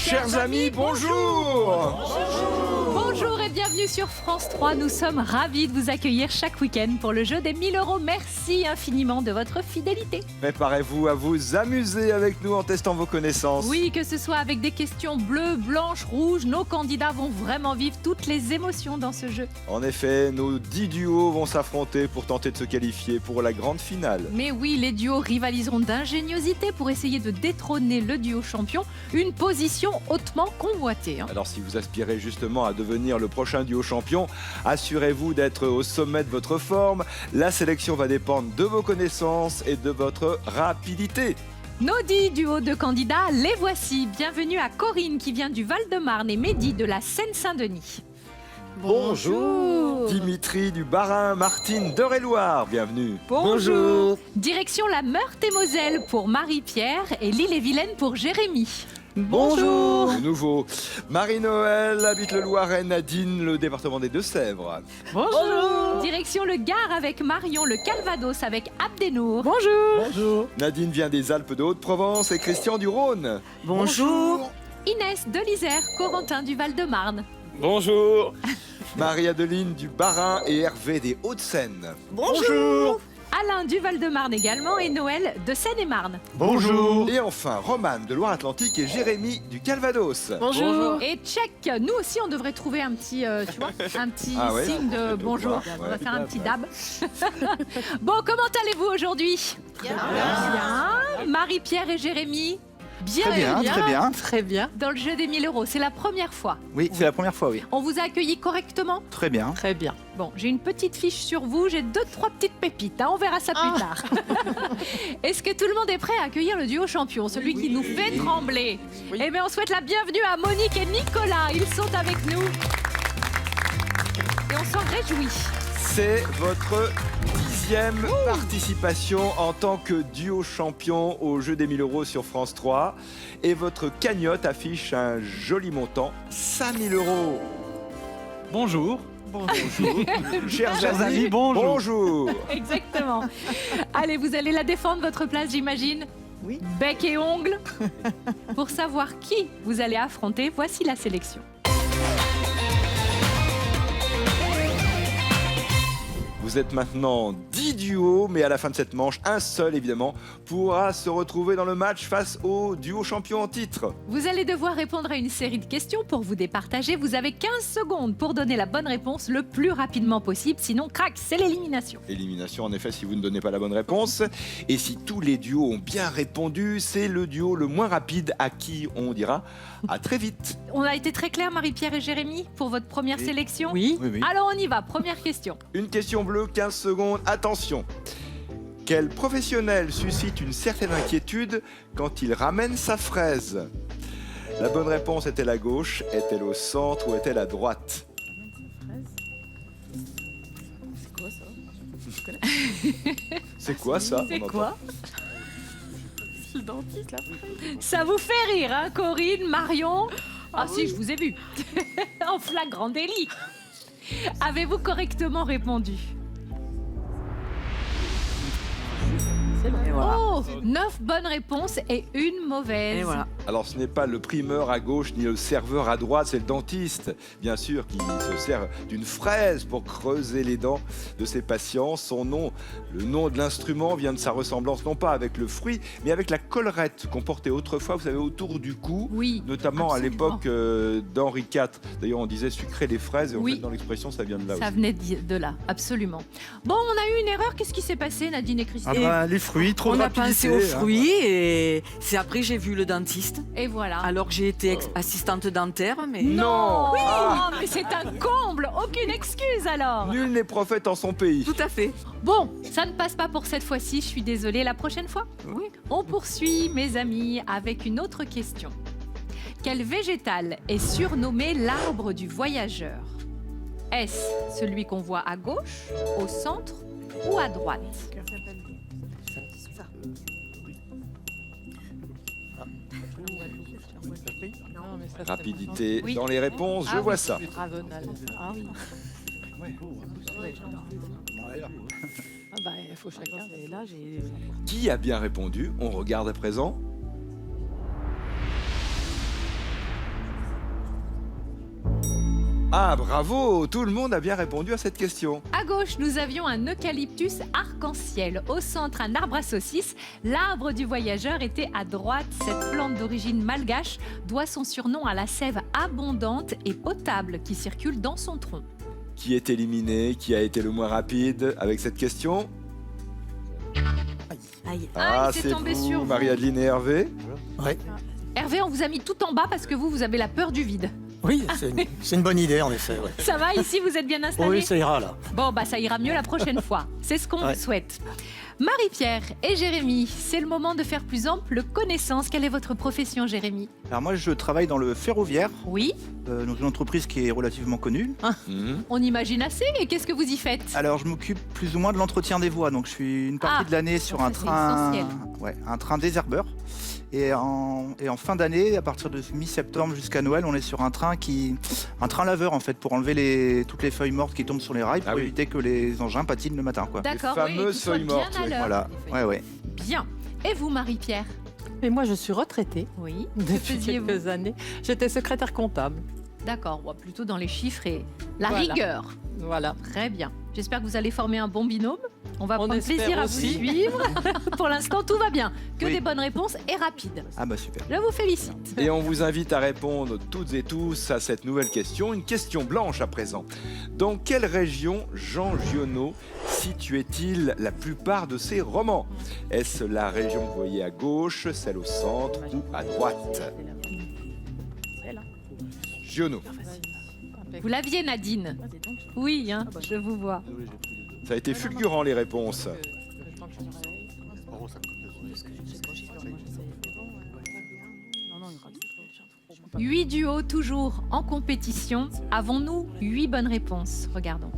Chers amis, bonjour. Bonjour et bienvenue sur France 3. Nous sommes ravis de vous accueillir chaque week-end pour le jeu des 1000 €. Merci infiniment de votre fidélité. Préparez-vous à vous amuser avec nous en testant vos connaissances. Oui, que ce soit avec des questions bleues, blanches, rouges, nos candidats vont vraiment vivre toutes les émotions dans ce jeu. En effet, nos 10 duos vont s'affronter pour tenter de se qualifier pour la grande finale. Mais oui, les duos rivaliseront d'ingéniosité pour essayer de détrôner le duo champion, une position hautement convoitée. Alors si vous aspirez justement à devenir le prochain duo champion, assurez-vous d'être au sommet de votre forme. La sélection va dépendre de vos connaissances et de votre rapidité. Nos 10 duos de candidats, les voici. Bienvenue à Corinne qui vient du Val-de-Marne et Mehdi de la Seine-Saint-Denis. Bonjour. Dimitri du Bas-Rhin, Martine d'Eure-et-Loire, bienvenue. Bonjour. Direction la Meurthe-et-Moselle pour Marie-Pierre et l'Ille-et-Vilaine pour Jérémy. Bonjour. De nouveau, Marie-Noël habite le Loiret, Nadine, le département des Deux-Sèvres. Bonjour. Direction le Gard avec Marion, le Calvados avec Abdenour. Bonjour. Nadine vient des Alpes de Haute-Provence et Christian du Rhône. Bonjour. Inès de l'Isère, Corentin du Val-de-Marne. Bonjour. Marie-Adeline du Bas-Rhin et Hervé des Hauts-de-Seine. Bonjour. Alain du Val-de-Marne également et Noël de Seine-et-Marne. Bonjour. Et enfin, Romane de Loire-Atlantique et Jérémy du Calvados. Bonjour. Et check, nous aussi on devrait trouver un petit, tu vois, un petit Ah ouais, signe de bonjour. ouais. On va faire un petit dab. Bon, comment allez-vous aujourd'hui? Bien. Marie-Pierre et Jérémy, Très bien. Très bien. dans le jeu des 1000 €. C'est la première fois. Oui, c'est la première fois, oui. On vous a accueillis correctement? Très bien. Très bien. Bon, j'ai une petite fiche sur vous, j'ai 2-3 petites pépites, hein, on verra ça plus tard. Est-ce que tout le monde est prêt à accueillir le duo champion, celui qui nous fait trembler? Eh bien, on souhaite la bienvenue à Monique et Nicolas, ils sont avec nous. Et on s'en réjouit. C'est votre 10e participation en tant que duo champion au jeu des 1000 € sur France 3. Et votre cagnotte affiche un joli montant, 5000 €. Bonjour. Chers amis, bonjour. Bonjour. Exactement. Allez, vous allez la défendre, votre place, j'imagine? Oui. Bec et ongles. Pour savoir qui vous allez affronter, voici la sélection. Vous êtes maintenant 10 duos, mais à la fin de cette manche, un seul évidemment pourra se retrouver dans le match face au duo champion en titre. Vous allez devoir répondre à une série de questions pour vous départager. Vous avez 15 secondes pour donner la bonne réponse le plus rapidement possible. Sinon, crac, c'est l'élimination. Élimination en effet si vous ne donnez pas la bonne réponse. Et si tous les duos ont bien répondu, c'est le duo le moins rapide à qui on dira à très vite. On a été très clair, Marie-Pierre et Jérémy, pour votre première sélection? Oui. Oui. Alors, on y va. Première question. Une question bleue, 15 secondes, attention. Quel professionnel suscite une certaine inquiétude quand il ramène sa fraise? La bonne réponse est-elle à gauche, est-elle au centre ou est-elle à droite? C'est quoi ça? C'est On quoi? Le dentiste, là. Ça vous fait rire, hein, Corinne, Marion? Ah si, je vous ai vu. En flagrant délit. Avez-vous correctement répondu? C'est bon. Et voilà. Oh, 9 bonnes réponses et une mauvaise. Et voilà. Alors ce n'est pas le primeur à gauche ni le serveur à droite, c'est le dentiste, bien sûr, qui se sert d'une fraise pour creuser les dents de ses patients. Son nom, le nom de l'instrument vient de sa ressemblance non pas avec le fruit, mais avec la collerette qu'on portait autrefois, vous savez, autour du cou, Oui, notamment absolument. à l'époque d'Henri IV. D'ailleurs, on disait sucrer les fraises, et en Oui. fait, dans l'expression, ça vient de là Ça aussi. venait de là, absolument. Bon, on a eu une erreur. Qu'est-ce qui s'est passé, Nadine et Christine? Les fruits, trop de On a rapidité. pensé aux fruits et c'est après j'ai vu le dentiste. Et voilà. Alors que j'ai été assistante dentaire, mais Non. Oui, Ah. mais c'est un comble. Aucune excuse alors. Nul n'est prophète en son pays. tout à fait. Bon, ça ne passe pas pour cette fois-ci. Je suis désolée. La prochaine fois? Oui. On poursuit, mes amis, avec une autre question. Quel végétal est surnommé l'arbre du voyageur? Est-ce celui qu'on voit à gauche, au centre ou à droite? Rapidité Oui. dans les réponses, je Ah vois oui. ça. Ravenal. Ah oui. Ah bah, il faut chacun. Et là, j'ai. Qui a bien répondu? On regarde à présent. Ah, bravo! Tout le monde a bien répondu à cette question. À gauche, nous avions un eucalyptus arc-en-ciel. Au centre, un arbre à saucisse. L'arbre du voyageur était à droite. Cette plante d'origine malgache doit son surnom à la sève abondante et potable qui circule dans son tronc. Qui est éliminé? Qui a été le moins rapide avec cette question? Aïe. Ah, il s'est c'est tombé vous, sur vous. Marie-Adeline et Hervé. Hervé, on vous a mis tout en bas parce que vous avez la peur du vide. Oui, c'est une bonne idée en effet. Ouais. Ça va ici, vous êtes bien installés? Oui, ça ira là. Bon, bah ça ira mieux la prochaine fois. C'est ce qu'on Ouais. vous souhaite. Marie-Pierre et Jérémy, c'est le moment de faire plus ample connaissance. Quelle est votre profession, Jérémy? Alors moi, je travaille dans le ferroviaire, Oui, dans une entreprise qui est relativement connue. Mhm. on imagine assez. Et qu'est-ce que vous y faites? Alors je m'occupe plus ou moins de l'entretien des voies. Donc je suis une partie Ah, de l'année sur ça, un c'est train, essentiel. un train désherbeur. Et en fin d'année, à partir de mi-septembre jusqu'à Noël, on est sur un train laveur en fait, pour enlever toutes les feuilles mortes qui tombent sur les rails, pour Ah oui. éviter que les engins patinent le matin, quoi. D'accord, oui, et fameuses qu'ils soient feuilles bien mortes, à oui. l'heure. Voilà, ouais. Bien. Et vous, Marie-Pierre? Mais moi, je suis retraitée Oui. Que depuis faisiez-vous? quelques années. J'étais secrétaire comptable. D'accord, ouais, plutôt dans les chiffres et la Voilà. rigueur. Voilà. Très bien. J'espère que vous allez former un bon binôme. On va On prendre espère plaisir à vous aussi. suivre. Pour l'instant, tout va bien. Que Oui. des bonnes réponses et rapides. Ah bah super. Je vous félicite. Et on vous invite à répondre toutes et tous à cette nouvelle question. Une question blanche à présent. Dans quelle région Jean Giono situait-il la plupart de ses romans? Est-ce la région que vous voyez à gauche, celle au centre ou à droite? Giono. Vous l'aviez, Nadine? Oui, hein, je vous vois. Ça a été fulgurant les réponses. 8 duos toujours en compétition. Avons-nous 8 bonnes réponses? Regardons.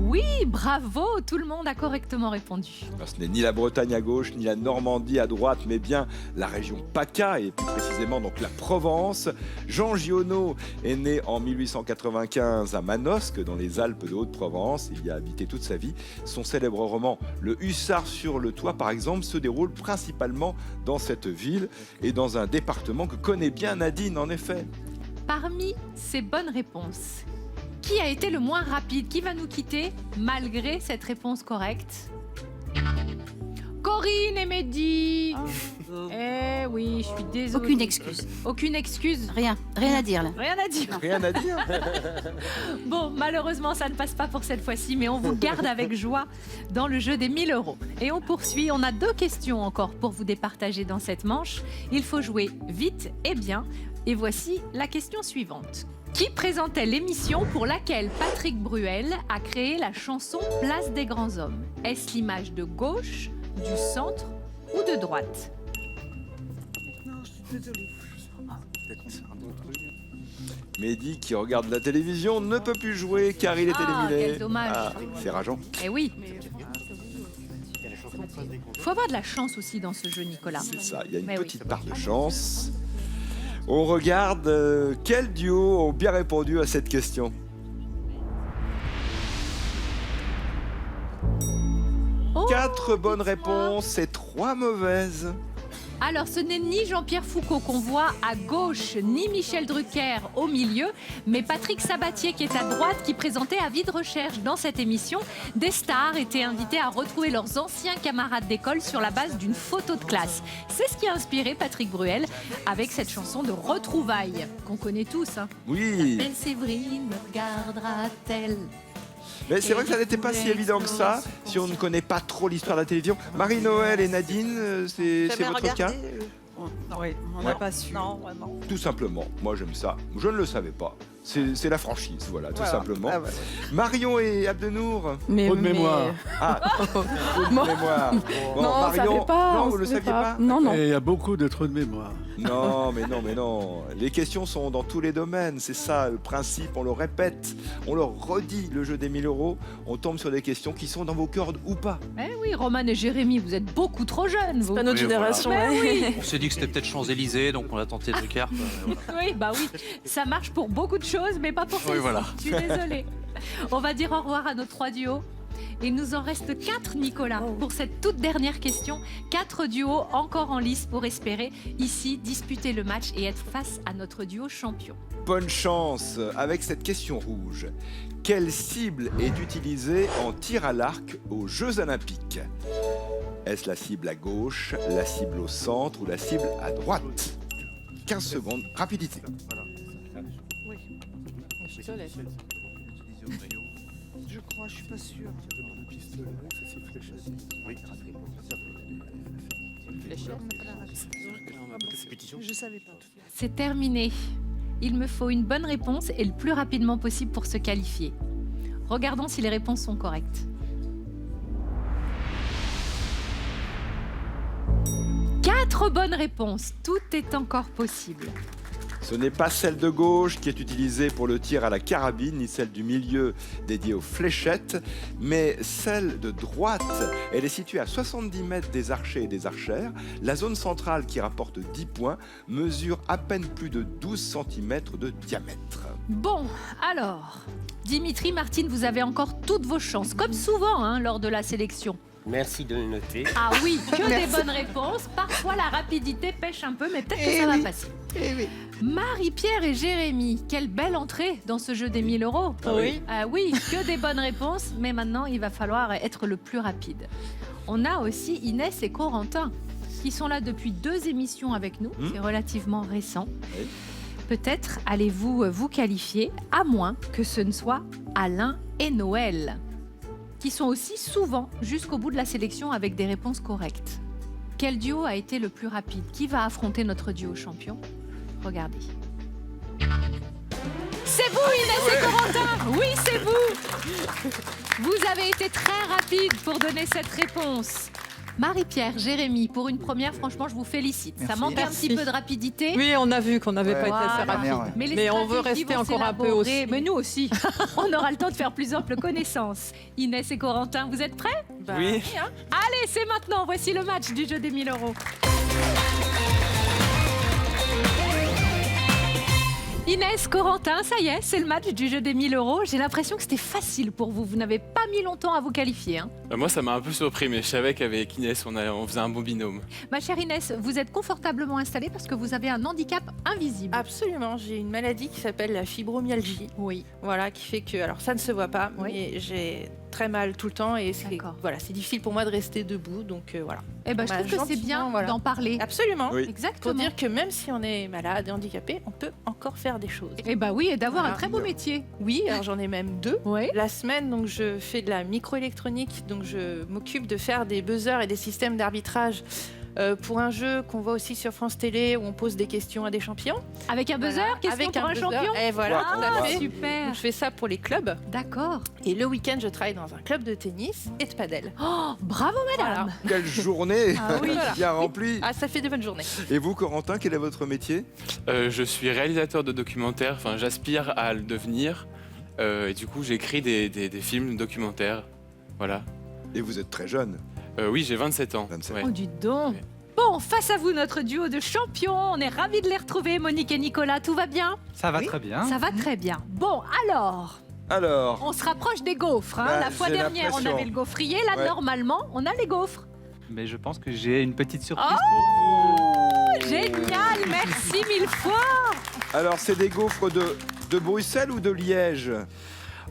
Oui, bravo, tout le monde a correctement répondu. Alors, ce n'est ni la Bretagne à gauche, ni la Normandie à droite, mais bien la région PACA, et plus précisément donc la Provence. Jean Giono est né en 1895 à Manosque, dans les Alpes de Haute-Provence. Il y a habité toute sa vie. Son célèbre roman Le Hussard sur le toit, par exemple, se déroule principalement dans cette ville et dans un département que connaît bien Nadine, en effet. Parmi ces bonnes réponses, qui a été le moins rapide? Qui va nous quitter malgré cette réponse correcte? Corinne et Mehdi. Eh oui, je suis désolée. Aucune excuse. Aucune excuse. Rien à dire là. Rien à dire. Rien à dire. Bon, malheureusement, ça ne passe pas pour cette fois-ci, mais on vous garde avec joie dans le jeu des 1000 €. Et on poursuit. On a 2 questions encore pour vous départager dans cette manche. Il faut jouer vite et bien. Et voici la question suivante. Qui présentait l'émission pour laquelle Patrick Bruel a créé la chanson Place des grands hommes? Est-ce l'image de gauche, du centre ou de droite? Mehdi, qui regarde la télévision, ne peut plus jouer car il est Ah, éliminé. quel dommage. Ah, c'est rageant. Eh oui. Faut avoir de la chance aussi dans ce jeu, Nicolas. C'est ça, il y a une Mais oui. petite part de chance. On regarde quels duos ont bien répondu à cette question. Oh, 4 bonnes dites-moi. réponses et 3 mauvaises. Alors, ce n'est ni Jean-Pierre Foucault qu'on voit à gauche, ni Michel Drucker au milieu, mais Patrick Sabatier qui est à droite, qui présentait Avis de recherche. Dans cette émission, des stars étaient invitées à retrouver leurs anciens camarades d'école sur la base d'une photo de classe. C'est ce qui a inspiré Patrick Bruel avec cette chanson de retrouvailles qu'on connaît tous. Hein. Oui, Belle Séverine me regardera-t-elle? mais c'est vrai que ça n'était pas si évident que ça si on ne connaît pas trop l'histoire de la télévision. Marie-Noël et Nadine, c'est votre cas? Oui, on n'a pas su. Non, vraiment. Tout simplement, moi j'aime ça. Je ne le savais pas. C'est la franchise, voilà, tout simplement. Ah ouais. Marion et Abdenour. Mais, Trop de mémoire. Ah, trop de mémoire. Bon, Non, on savait pas. non, on vous le savait saviez pas? Non, non. Et il y a beaucoup de trop de mémoire. Non, mais non, mais non. Les questions sont dans tous les domaines. C'est ça le principe. On le répète, on le redit. Le jeu des 1000 €. On tombe sur des questions qui sont dans vos cordes ou pas. Eh oui, Roman et Jérémy, vous êtes beaucoup trop jeunes, vous. Pas notre Oui, voilà. génération. Mais ouais. oui, On s'est dit que c'était peut-être Champs-Élysées, donc on a tenté Drucker. oui, bah oui, ça marche pour beaucoup de choses, mais pas pour celle-ci. voilà. Je suis désolée. On va dire au revoir à nos 3 duos. Il nous en reste 4, Nicolas, pour cette toute dernière question. 4 duos encore en lice pour espérer ici disputer le match et être face à notre duo champion. Bonne chance avec cette question rouge. Quelle cible est utilisée en tir à l'arc aux Jeux Olympiques? Est-ce la cible à gauche, la cible au centre ou la cible à droite? 15 secondes, rapidité. Pistolet. Je crois, je suis pas sûre. Je savais pas. C'est terminé. Il me faut une bonne réponse et le plus rapidement possible pour se qualifier. Regardons si les réponses sont correctes. 4 bonnes réponses. Tout est encore possible. Ce n'est pas celle de gauche qui est utilisée pour le tir à la carabine, ni celle du milieu dédiée aux fléchettes, mais celle de droite. Elle est située à 70 mètres des archers et des archères. La zone centrale, qui rapporte 10 points, mesure à peine plus de 12 cm de diamètre. Bon, alors, Dimitri, Martine, vous avez encore toutes vos chances, comme souvent lors de la sélection. Merci de le noter. Ah oui, que des bonnes réponses. Parfois, la rapidité pêche un peu, mais peut-être que ça va passer. Marie-Pierre et Jérémy, quelle belle entrée dans ce jeu des 1000 euros. Oui. Ah oui, que des bonnes réponses, mais maintenant, il va falloir être le plus rapide. On a aussi Inès et Corentin, qui sont là depuis 2 émissions avec nous. C'est relativement récent. Oui. Peut-être allez-vous vous qualifier, à moins que ce ne soit Alain et Noël, qui sont aussi souvent jusqu'au bout de la sélection avec des réponses correctes. Quel duo a été le plus rapide? Qui va affronter notre duo champion? Regardez. C'est vous, Inès et Corentin! Oui, c'est vous! Vous avez été très rapide pour donner cette réponse. Marie-Pierre, Jérémy, pour une première, franchement, je vous félicite. Ça Merci. manque un petit peu de rapidité. Oui, on a vu qu'on n'avait pas été assez Voilà. rapide. Ouais. Mais on veut stratégies rester vont encore un peu s'élaborer. aussi. Mais nous aussi. On aura le temps de faire plus ample connaissance. Inès et Corentin, vous êtes prêts? Oui. Allez, c'est maintenant. Voici le match du jeu des 1000 euros. Inès, Corentin, ça y est, c'est le match du jeu des 1000 euros. J'ai l'impression que c'était facile pour vous. Vous n'avez pas mis longtemps à vous qualifier. Moi, ça m'a un peu surpris, mais je savais qu'avec Inès, on faisait un bon binôme. Ma chère Inès, vous êtes confortablement installée parce que vous avez un handicap invisible. Absolument, j'ai une maladie qui s'appelle la fibromyalgie. Oui. Voilà, qui fait que, alors ça ne se voit pas, Oui. mais j'ai très mal tout le temps et c'est D'accord. voilà, c'est difficile pour moi de rester debout, donc voilà. Eh ben, je Bah, trouve que c'est bien gentiment, voilà. d'en parler. Absolument. Oui. Exactement. Pour dire que même si on est malade et handicapé, on peut encore faire des choses. Eh ben oui, et d'avoir Voilà. un très beau métier. Oui, alors j'en ai même 2. Oui. La semaine, donc je fais de la microélectronique, donc je m'occupe de faire des buzzers et des systèmes d'arbitrage pour un jeu qu'on voit aussi sur France Télé où on pose des questions à des champions. Avec un buzzer, Voilà. question Avec pour un buzzer. champion. Et voilà, tout à Ah, fait. super. Donc, je fais ça pour les clubs. D'accord. Et le week-end, je travaille dans un club de tennis et de padel. Oh, bravo madame. Quelle journée Ah oui, voilà. bien remplie. Ah, ça fait de bonnes journées. Et vous, Corentin, quel est votre métier? Je suis réalisateur de documentaires, enfin, j'aspire à le devenir. Et du coup, j'écris des films documentaires. Voilà. Et vous êtes très jeune. Oui, j'ai 27 ans. 27. Ouais. Oh, du don. Bon, face à vous, notre duo de champions. On est ravis de les retrouver, Monique et Nicolas. Tout va bien? Ça va très bien. Ça va très bien. Bon, alors, Alors, on se rapproche des gaufres. Bah, La fois j'ai dernière, on l'impression. avait le gaufrier. Là, Ouais. normalement, on a les gaufres. Mais je pense que j'ai une petite surprise Oh, pour vous. génial. Merci mille fois. alors c'est des gaufres de Bruxelles ou de Liège?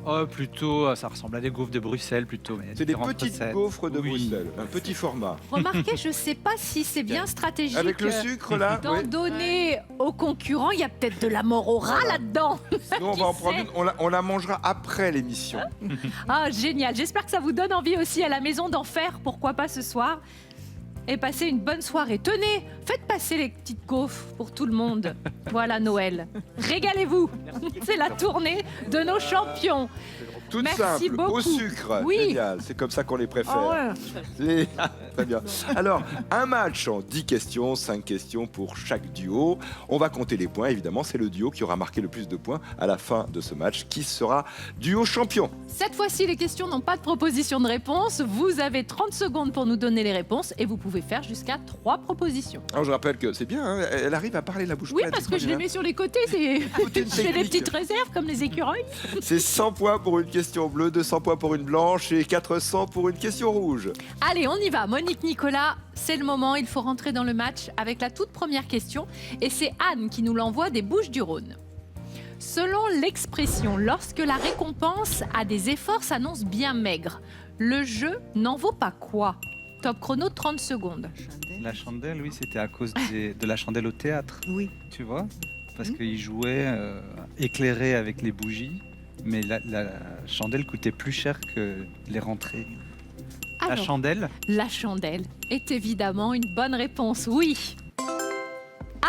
Oh, plutôt, ça ressemble à des gaufres de Bruxelles plutôt. Mais C'est des différentes petites recettes. gaufres de Oui. Bruxelles, un petit format. Remarquez, je ne sais pas si c'est bien stratégique. Avec le sucre là, D'en oui. donner aux concurrents, il y a peut-être de la mort au rat là-dedans. Nous, on Qui va en sait prendre une, on la mangera après l'émission. Ah, génial. J'espère que ça vous donne envie aussi à la maison d'en faire, pourquoi pas ce soir. Et passer une bonne soirée. Tenez, faites passer les petites gaufres pour tout le monde. Voilà Noël. Régalez-vous. C'est la tournée de nos champions. Toute Merci simple, beaucoup. au sucre. Oui. Génial, c'est comme ça qu'on les préfère. Ah ouais. Les- Très bien. Alors, un match en 10 questions, 5 questions pour chaque duo. On va compter les points, évidemment. C'est le duo qui aura marqué le plus de points à la fin de ce match qui sera duo champion. Cette fois-ci, les questions n'ont pas de proposition de réponse. Vous avez 30 secondes pour nous donner les réponses et vous pouvez faire jusqu'à 3 propositions. Alors, je rappelle que c'est bien, hein, elle arrive à parler la bouche Oui, pleine. parce que je les mets sur les côtés. J'ai des petites réserves comme les écureuils. C'est 100 points pour une question bleue, 200 points pour une blanche et 400 pour une question rouge. Allez, on y va. Monique, Nicolas, c'est le moment. Il faut rentrer dans le match avec la toute première question. Et c'est Anne qui nous l'envoie des Bouches-du-Rhône. Selon l'expression, lorsque la récompense à des efforts s'annonce bien maigre, le jeu n'en vaut pas quoi? Top chrono, 30 secondes. La chandelle, oui, c'était à cause de la chandelle au théâtre. Oui. Tu vois? Parce qu'ils jouaient éclairés avec les bougies, mais la chandelle coûtait plus cher que les rentrées. La Alors, chandelle? la chandelle est évidemment une bonne réponse, oui.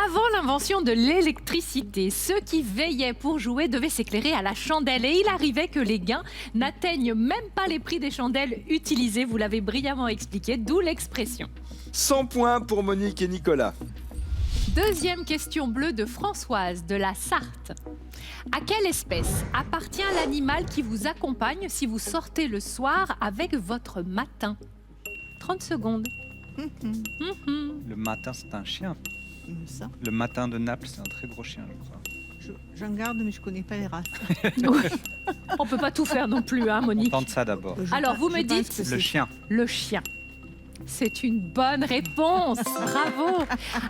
Avant l'invention de l'électricité, ceux qui veillaient pour jouer devaient s'éclairer à la chandelle. Et il arrivait que les gains n'atteignent même pas les prix des chandelles utilisées. Vous l'avez brillamment expliqué, d'où l'expression. 100 points pour Monique et Nicolas. Deuxième question bleue de Françoise de la Sarthe. À quelle espèce appartient l'animal qui vous accompagne si vous sortez le soir avec votre matin? 30 secondes. Le matin, c'est un chien. Ça, Le matin de Naples, c'est un très gros chien, je crois. j'en garde, mais je connais pas les races. On peut pas tout faire non plus, hein, On Monique. tente ça d'abord. Alors, vous me Je pense dites- que Le c'est- chien. Le chien. C'est une bonne réponse. Bravo.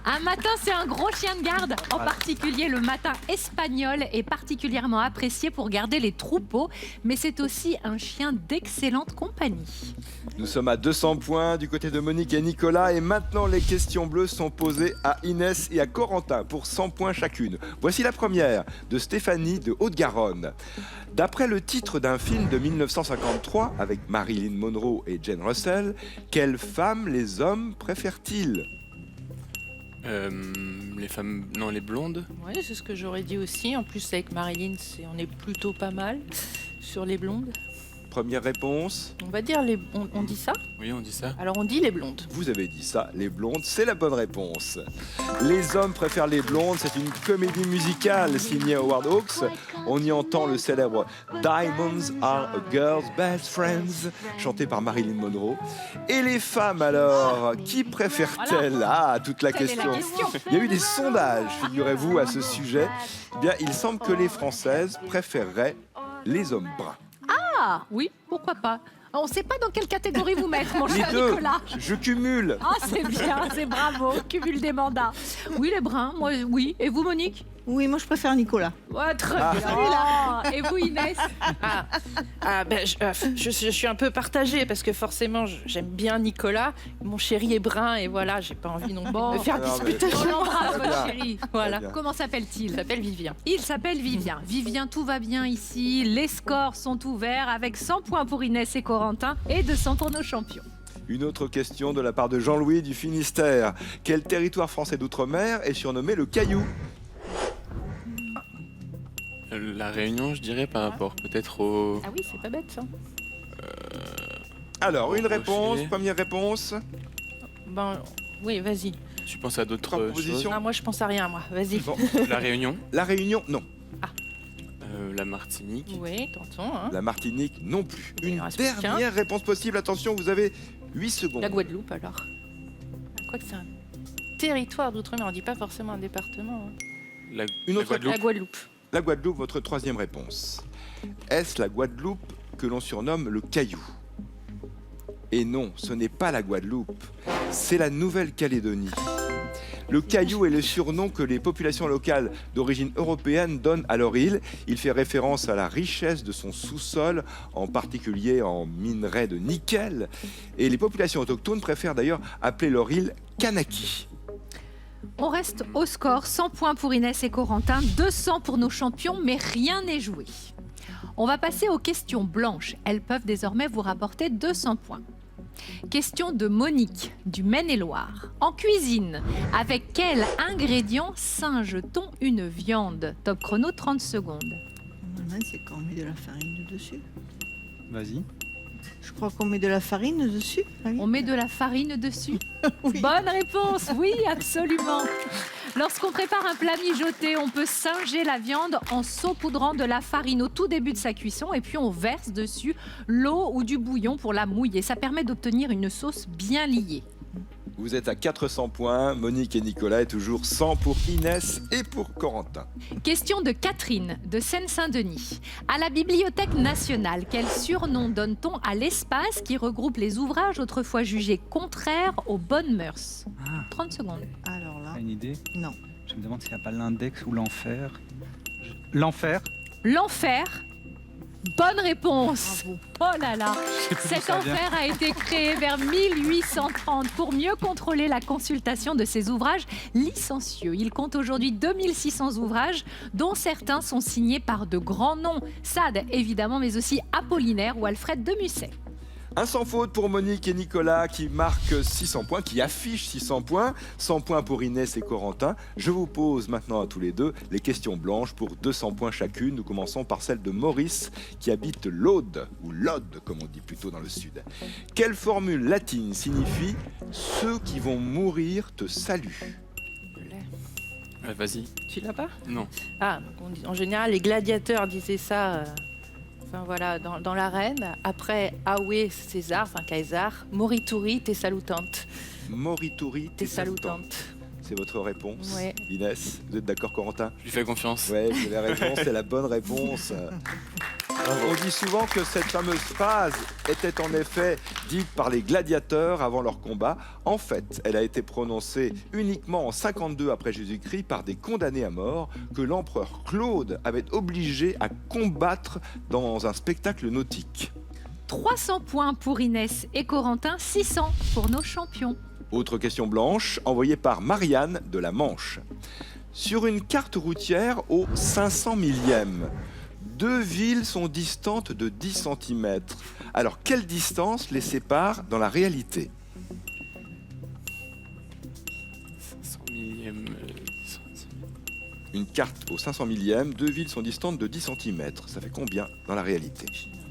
Un matin, c'est un gros chien de garde. En particulier, le matin espagnol est particulièrement apprécié pour garder les troupeaux, mais c'est aussi un chien d'excellente compagnie. Nous sommes à 200 points du côté de Monique et Nicolas et maintenant les questions bleues sont posées à Inès et à Corentin pour 100 points chacune. Voici la première de Stéphanie de Haute-Garonne. D'après le titre d'un film de 1953 avec Marilyn Monroe et Jane Russell, quelle femme les hommes préfèrent-ils? Les femmes, non, les blondes. Ouais, c'est ce que j'aurais dit aussi. En plus, avec Marilyn, on est plutôt pas mal sur les blondes. Première réponse. On va dire on dit ça. Oui, on dit ça. Alors on dit les blondes. Vous avez dit ça, les blondes, c'est la bonne réponse. Les hommes préfèrent les blondes, c'est une comédie musicale signée Howard Hawks. On y entend le célèbre Diamonds are a girl's best friends, chanté par Marilyn Monroe. Et les femmes alors, qui préfèrent-elles? Ah, toute la Quelle est la question. question? Il y a eu des sondages, figurez-vous, à ce sujet. Eh bien, il semble que les Françaises préféreraient les hommes bruns. Ah, oui, pourquoi pas. On ne sait pas dans quelle catégorie vous mettre, mon Les cher deux, Nicolas. je cumule. Ah, c'est bien, c'est bravo. Cumul des mandats. Oui, les bruns, moi, oui. Et vous, Monique? Oui, moi je préfère Nicolas. Ouais, très Ah. bien. Et vous, Inès? Je suis un peu partagée parce que forcément j'aime bien Nicolas. Mon chéri est brun et voilà, j'ai pas envie non plus Bon. de me faire Alors, mais- disputer. On embrasse Très votre bien. chéri. Voilà. bien. Comment Il s'appelle-t-il? s'appelle Vivien. Il s'appelle Vivien. Vivien, tout va bien ici. Les scores sont ouverts avec 100 points pour Inès et Corentin et 200 pour nos champions. Une autre question de la part de Jean-Louis du Finistère. Quel territoire français d'outre-mer est surnommé le Caillou? La Réunion, je dirais, par rapport peut-être au. Ah oui, c'est pas bête ça. Alors, une Rocher. réponse, première réponse. Ben oui, vas-y. Tu penses à d'autres Trois propositions. Ah, moi je pense à rien, moi. Vas-y. Bon. choses? La Réunion, La Réunion, non. la Martinique. Oui, tentons. Hein. La Martinique, non plus. Il Une en reste plus qu'un. dernière réponse possible. Attention, vous avez 8 secondes. La Guadeloupe alors. Quoi que c'est un territoire d'outre-mer, on dit pas forcément un département. Hein. La, Une la autre Guadeloupe. La Guadeloupe. La Guadeloupe, votre troisième réponse. Est-ce la Guadeloupe que l'on surnomme le Caillou? Et non, ce n'est pas la Guadeloupe, c'est la Nouvelle-Calédonie. Le Caillou est le surnom que les populations locales d'origine européenne donnent à leur île. Il fait référence à la richesse de son sous-sol, en particulier en minerais de nickel. Et les populations autochtones préfèrent d'ailleurs appeler leur île Kanaki. On reste au score, 100 points pour Inès et Corentin, 200 pour nos champions, mais rien n'est joué. On va passer aux questions blanches. Elles peuvent désormais vous rapporter 200 points. Question de Monique, du Maine-et-Loire. En cuisine, avec quel ingrédient singe-t-on une viande? Top chrono, 30 secondes. Normalement, c'est quand on met de la farine dessus. Vas-y. Je crois qu'on met de la farine dessus. Ah oui. On met de la farine dessus. Oui. Bonne réponse, oui, absolument. Lorsqu'on prépare un plat mijoté, on peut singer la viande en saupoudrant de la farine au tout début de sa cuisson et puis on verse dessus l'eau ou du bouillon pour la mouiller. Ça permet d'obtenir une sauce bien liée. Vous êtes à 400 points. Monique et Nicolas est toujours 100 pour Inès et pour Corentin. Question de Catherine de Seine-Saint-Denis. À la Bibliothèque nationale, quel surnom donne-t-on à l'espace qui regroupe les ouvrages autrefois jugés contraires aux bonnes mœurs? 30 secondes. Alors là, T'as une idée? non. Je me demande s'il n'y a pas l'index ou l'enfer. L'enfer? L'enfer. Bonne réponse. Bravo. Oh là là. Je sais plus d'où Cet ça vient. enfer a été créé vers 1830 pour mieux contrôler la consultation de ces ouvrages licencieux. Il compte aujourd'hui 2600 ouvrages, dont certains sont signés par de grands noms. Sade, évidemment, mais aussi Apollinaire ou Alfred de Musset. Un sans faute pour Monique et Nicolas qui marquent 600 points, qui affichent 600 points. 100 points pour Inès et Corentin. Je vous pose maintenant à tous les deux les questions blanches pour 200 points chacune. Nous commençons par celle de Maurice qui habite l'Aude, ou l'Aude comme on dit plutôt dans le sud. Quelle formule latine signifie « ceux qui vont mourir te saluent » Vas-y. Tu l'as pas? Non. Ah, donc en général, les gladiateurs disaient ça enfin, voilà, dans l'arène. Après, Awe César, enfin Caesar, Morituri, te salutante. Morituri Te salutante. C'est votre réponse. Ouais. Inès, vous êtes d'accord Corentin? Je lui fais confiance. Ouais, c'est la réponse, c'est la bonne réponse. On dit souvent que cette fameuse phrase était en effet dite par les gladiateurs avant leur combat. En fait, elle a été prononcée uniquement en 52 après Jésus-Christ par des condamnés à mort que l'empereur Claude avait obligé à combattre dans un spectacle nautique. 300 points pour Inès et Corentin, 600 pour nos champions. Autre question blanche, envoyée par Marianne de la Manche. Sur une carte routière au 500 millième, deux villes sont distantes de 10 cm. Alors, quelle distance les sépare dans la réalité? 500 millième. Une carte au 500 millième, deux villes sont distantes de 10 cm. Ça fait combien dans la réalité?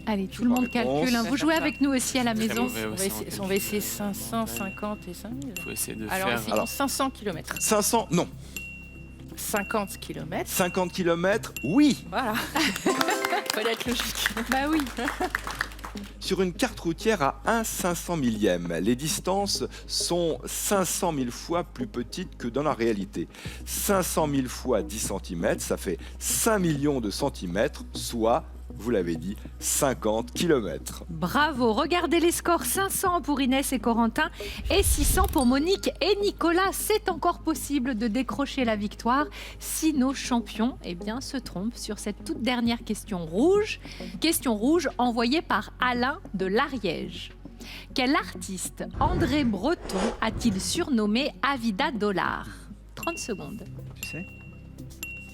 Allez, tout le monde Réponse. calcule. hein. Vous jouez avec nous aussi à la Très maison. mauvais On va aussi en essayer, calcul. on va essayer 550 et 5000. Faut essayer de Alors, faire. essayons Alors. 500 km. 500, non. 50 km. 50 km, oui. Voilà. Fallait être logique. Bah oui. Sur une carte routière à 1 500 millième, les distances sont 500 000 fois plus petites que dans la réalité. 500 000 fois 10 cm, ça fait 5 millions de centimètres, soit, vous l'avez dit, 50 km. Bravo. Regardez les scores. 500 pour Inès et Corentin et 600 pour Monique et Nicolas. C'est encore possible de décrocher la victoire si nos champions se trompent sur cette toute dernière question rouge. Question rouge envoyée par Alain de l'Ariège. Quel artiste André Breton a-t-il surnommé Avida Dollar? 30 secondes. Tu sais?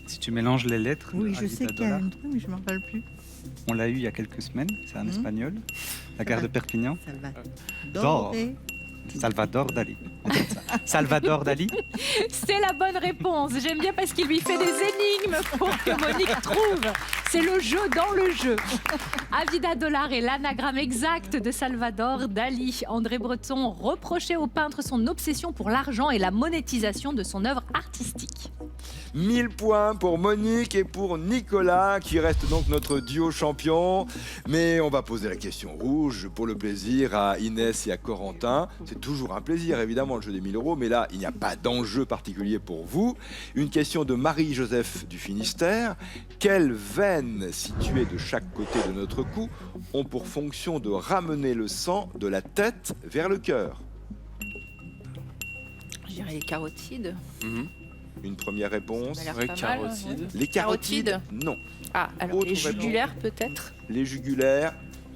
Si tu mélanges les lettres, Oui, de je Avida sais qu'il y a Dollar, un truc, mais je ne me rappelle plus. on l'a eu il y a quelques semaines, c'est un espagnol, la gare de Perpignan. Salvador. Salvador Dali. On dit ça. Salvador Dali. C'est la bonne réponse. J'aime bien parce qu'il lui fait des énigmes pour que Monique trouve. C'est le jeu dans le jeu. Avida Dollar est l'anagramme exact de Salvador Dali. André Breton reprochait au peintre son obsession pour l'argent et la monétisation de son œuvre artistique. 1000 points pour Monique et pour Nicolas, qui reste donc notre duo champion. Mais on va poser la question rouge pour le plaisir à Inès et à Corentin. C'est toujours un plaisir, évidemment, le jeu des 1000 euros, mais là, il n'y a pas d'enjeu particulier pour vous. Une question de Marie-Joseph du Finistère. Quelles veines situées de chaque côté de notre cou ont pour fonction de ramener le sang de la tête vers le cœur? Je dirais les carotides. Mhm. Une première réponse. Ça a l'air Ouais, pas mal, carotide. ouais. Les carotides? Carotides. Non. Ah, alors Autre les réponse. jugulaires peut-être. Les jugulaires,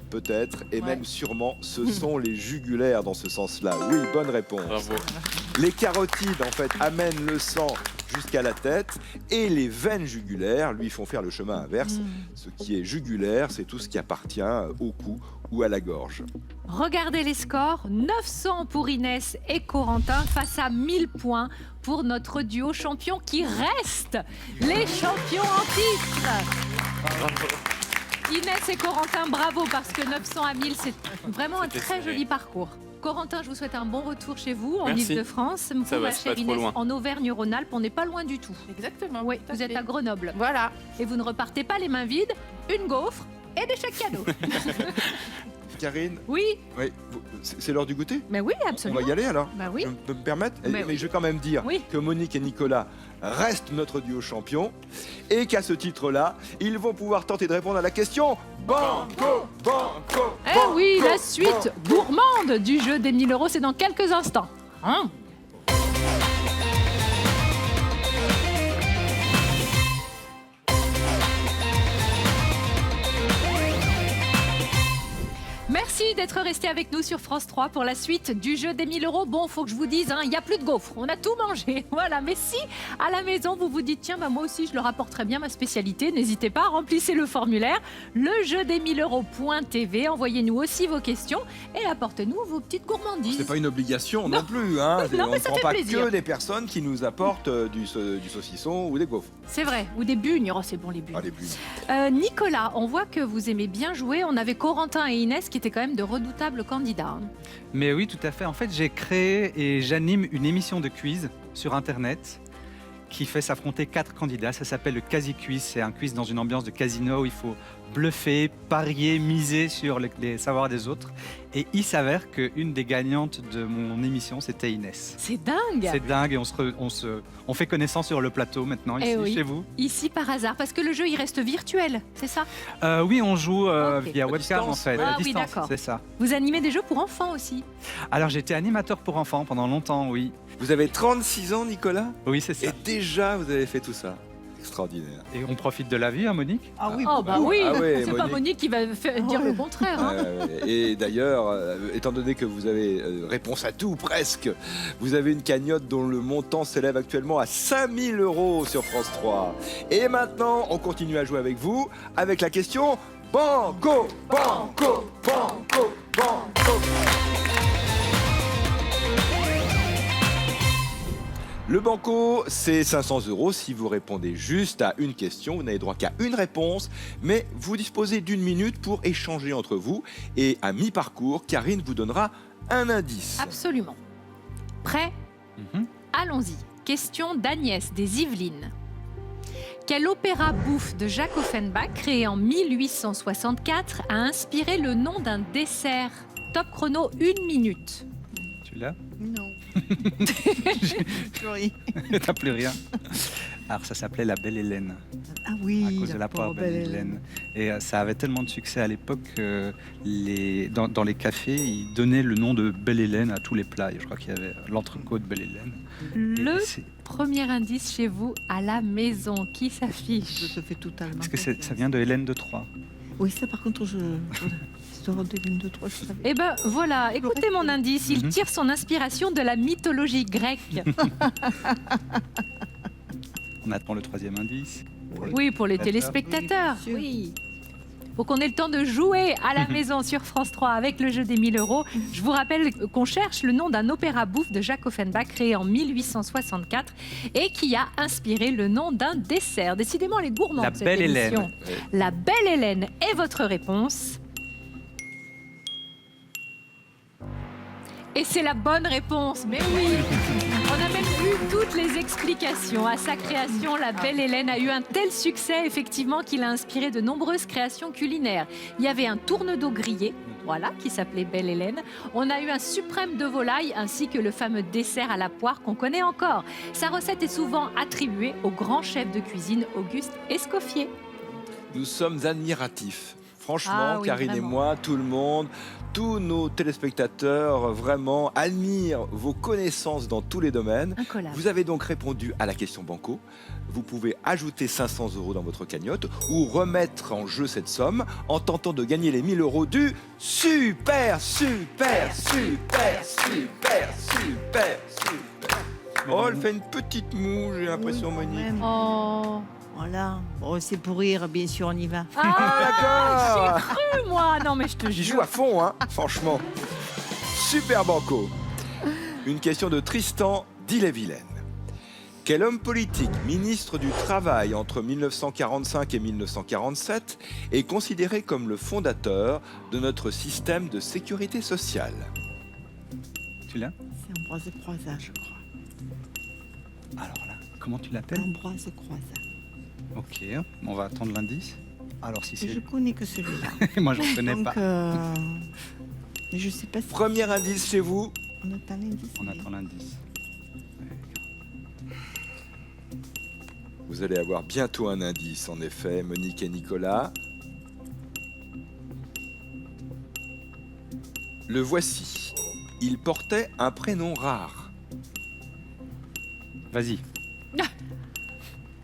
peut-être, et Ouais. même sûrement, ce sont les jugulaires dans ce sens-là. Oui, bonne réponse. Bravo. Les carotides, en fait, amènent le sang jusqu'à la tête, et les veines jugulaires lui font faire le chemin inverse. Ce qui est jugulaire, c'est tout ce qui appartient au cou ou à la gorge. Regardez les scores. 900 pour Inès et Corentin face à 1000 points pour notre duo champion qui reste les champions en titre. Inès et Corentin, bravo, parce que 900 à 1000, c'est vraiment un C'était très serré. joli parcours. Corentin, je vous souhaite un bon retour chez vous, en Merci. Ile-de-France. Ça va, Ma c'est pas chère trop Inès, loin. en Auvergne-Rhône-Alpes, on n'est pas loin du tout. Exactement. Oui, tout à vous êtes fait. à Grenoble. Voilà. Et vous ne repartez pas les mains vides, une gaufre et des chèques cadeaux. Karine, Oui, oui, c'est l'heure du goûter. mais oui, On absolument. va y aller alors. Bah oui. Je peux me permettre. Mais Mais je vais quand même dire Oui. que Monique et Nicolas restent notre duo champion et qu'à ce titre-là, ils vont pouvoir tenter de répondre à la question Banco, Banco. Eh oui, la suite gourmande du jeu des 1000 euros, c'est dans quelques instants. Hein? Merci d'être resté avec nous sur France 3 pour la suite du jeu des 1000 euros. Bon, faut que je vous dise, il n'y a plus de gaufres, on a tout mangé. Voilà, mais si à la maison vous vous dites, tiens, bah, moi aussi je leur apporterai bien ma spécialité, n'hésitez pas, remplissez le formulaire, lejeu-des-1000euros.tv, envoyez-nous aussi vos questions et apportez-nous vos petites gourmandises. C'est pas une obligation non, plus. Hein. Non, mais on ça ne prend fait pas plaisir. que des personnes qui nous apportent du saucisson ou des gaufres. C'est vrai, ou des bugnes, oh, c'est bon les bugnes. Ah, les bulles. Nicolas, on voit que vous aimez bien jouer, on avait Corentin et Inès qui étaient quand même de redoutables candidats. Mais oui, tout à fait. En fait, j'ai créé et j'anime une émission de quiz sur Internet qui fait s'affronter 4 candidats. Ça s'appelle le Quasi Quiz. C'est un quiz dans une ambiance de casino où il faut bluffer, parier, miser sur les savoirs des autres. Et il s'avère qu'une des gagnantes de mon émission, c'était Inès. C'est dingue. C'est dingue et on fait connaissance sur le plateau maintenant, ici, Eh oui. chez vous. Ici par hasard, parce que le jeu il reste virtuel, c'est ça? Oui, on joue Ok. via À webcam distance, en fait, ouais. Ah à oui, distance, d'accord. c'est ça. Vous animez des jeux pour enfants aussi. Alors j'étais animateur pour enfants pendant longtemps, oui. Vous avez 36 ans, Nicolas, Oui, c'est ça. et déjà vous avez fait tout ça. Extraordinaire. Et on profite de la vie, hein, Monique? Ah oui, Oh bah oui, Ah ouais, c'est pas Monique qui va dire le contraire. Hein. Et d'ailleurs, étant donné que vous avez réponse à tout presque, vous avez une cagnotte dont le montant s'élève actuellement à 5000 € sur France 3. Et maintenant, on continue à jouer avec vous avec la question Banco, Banco, Banco, Banco. Le banco, c'est 500 € si vous répondez juste à une question. Vous n'avez droit qu'à une réponse, mais vous disposez d'une minute pour échanger entre vous. Et à mi-parcours, Karine vous donnera un indice. Absolument. Prêt? Mhm. Allons-y. Question d'Agnès des Yvelines. Quel opéra bouffe de Jacques Offenbach, créé en 1864, a inspiré le nom d'un dessert? Top chrono, 1 minute. Tu l'as? Non. Purée. T'as plus rien. Alors ça s'appelait La Belle Hélène, Ah oui, à cause de la poire pauvre Belle Hélène. Et ça avait tellement de succès à l'époque que dans les cafés, ils donnaient le nom de Belle Hélène à tous les plats. Et je crois qu'il y avait l'entrecôte Belle Hélène. Le Et c'est- premier indice chez vous à la maison qui s'affiche. Ça fait totalement. Parce que ça vient de Hélène de Troie. Oui, ça par contre, Histoire de l'une de trois, je savais. Eh ben voilà, écoutez mon indice, il Mhm. tire son inspiration de la mythologie grecque. On attend le troisième indice. Oui, pour les téléspectateurs. téléspectateurs. Oui, bien sûr. Oui. Pour qu'on ait le temps de jouer à la maison sur France 3 avec le jeu des 1000 €. Je vous rappelle qu'on cherche le nom d'un opéra bouffe de Jacques Offenbach créé en 1864 et qui a inspiré le nom d'un dessert. Décidément, les gourmands La de cette Belle émission. Hélène. La Belle Hélène est votre réponse. Et c'est la bonne réponse, mais oui. On a même eu toutes les explications. À sa création, la Belle Hélène a eu un tel succès, effectivement, qu'il a inspiré de nombreuses créations culinaires. Il y avait un tourne-d'eau grillé, voilà, qui s'appelait Belle Hélène. On a eu un suprême de volaille, ainsi que le fameux dessert à la poire qu'on connaît encore. Sa recette est souvent attribuée au grand chef de cuisine Auguste Escoffier. Nous sommes admiratifs. Franchement, Ah oui, Karine vraiment. et moi, tout le monde, tous nos téléspectateurs vraiment admirent vos connaissances dans tous les domaines. Incollable. Vous avez donc répondu à la question banco. Vous pouvez ajouter 500 € dans votre cagnotte ou remettre en jeu cette somme en tentant de gagner les 1000 € du super, super, super, super, super, super. Oh, elle fait une petite moue, j'ai l'impression, Oui, quand Monique. même. Oh. Voilà. Bon, c'est pour rire, bien sûr, on y va. Ah, D'accord. j'ai cru, moi. Non, mais je te J'y joue jure. à fond, hein, franchement. Super banco. Une question de Tristan d'Ille-et-Vilaine. Quel homme politique, ministre du Travail entre 1945 et 1947, est considéré comme le fondateur de notre système de sécurité sociale? Tu l'as? C'est Ambroise Croizat, je crois. Alors là, comment tu l'appelles? Ambroise Croizat. Ok, on va attendre l'indice. Alors si Et je c'est... connais que celui-là. Moi, je ne connais Donc, pas. mais je sais pas si Premier indice chez vous? on attend l'indice. On mais- attend l'indice. Vous allez avoir bientôt un indice, en effet, Monique et Nicolas. Le voici. Il portait un prénom rare. Vas-y.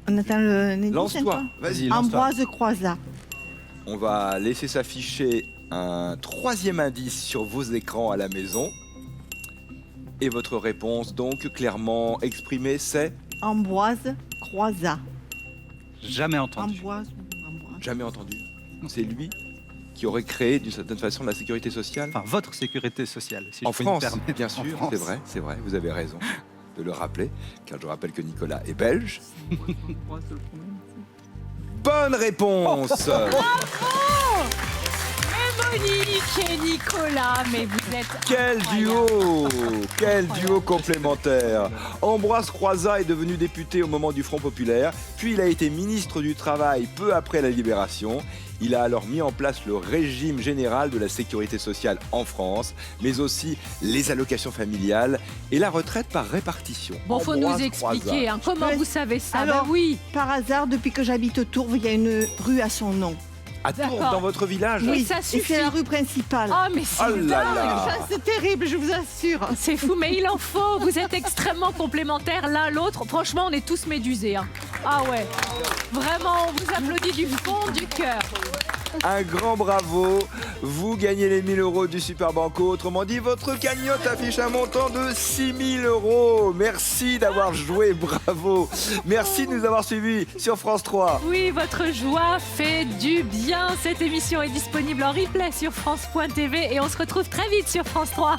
On attend l'indice. Lance-toi, encore vas-y, lance-toi. Ambroise Croizat. On va laisser s'afficher un troisième indice sur vos écrans à la maison. Et votre réponse, donc, clairement exprimée, c'est Ambroise Croizat. Jamais entendu. Ambroise ou Ambroise. jamais entendu. C'est lui qui aurait créé, d'une certaine façon, la sécurité sociale. Enfin, votre sécurité sociale, si En je peux me France, permettre. bien En sûr, France. c'est vrai, vous avez raison de le rappeler, car je rappelle que Nicolas est belge. Bonne réponse. Monique et Nicolas, mais vous êtes Quel duo complémentaire. Ambroise Croizat est devenu député au moment du Front populaire, puis il a été ministre du Travail peu après la Libération. Il a alors mis en place le régime général de la sécurité sociale en France, mais aussi les allocations familiales et la retraite par répartition. Bon, faut nous Ambroise expliquer Croizat. hein, comment vous savez ça. Alors, Ben oui. Par hasard, depuis que j'habite Tourves, il y a une rue à son nom. À Tours, D'accord. dans votre village? Oui, ça Et suffit. c'est la rue principale. Oh, mais c'est Oh là là. Ça, c'est terrible, je vous assure. C'est fou, mais il en faut. Vous êtes extrêmement complémentaires l'un l'autre. Franchement, on est tous médusés. Hein. Ah ouais. Vraiment, on vous applaudit du fond du cœur. Un grand bravo. Vous gagnez les 1000 € du Super Banco. Autrement dit, votre cagnotte affiche un montant de 6000 €. Merci d'avoir joué. Bravo. Merci de nous avoir suivis sur France 3. Oui, votre joie fait du bien. Cette émission est disponible en replay sur France.tv et on se retrouve très vite sur France 3.